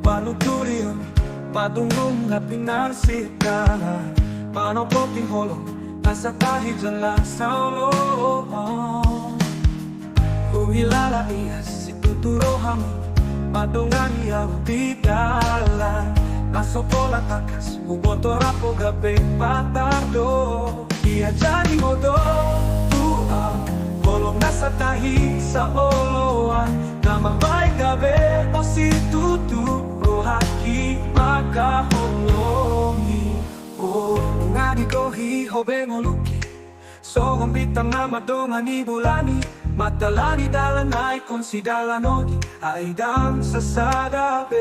Panuturion, padungong na pinarsika. Paano po tingholo, nasa tahi dyan lang sa ulo. Kuhilala iyas, ituturo hamo, padungan iyaw tigala. Kaso po latakas, ubotora po gabi patardo. Iya dyan imodo, tuang, kolong nasa tahi sa oloan. Na mabay gabi o si tuturo haki magkahulongi. O nga di ko hihobe nguluki, so kumbitang na madungan ni bulani. Matalani dalanay konsidala nodi, ay dang sa sadabe.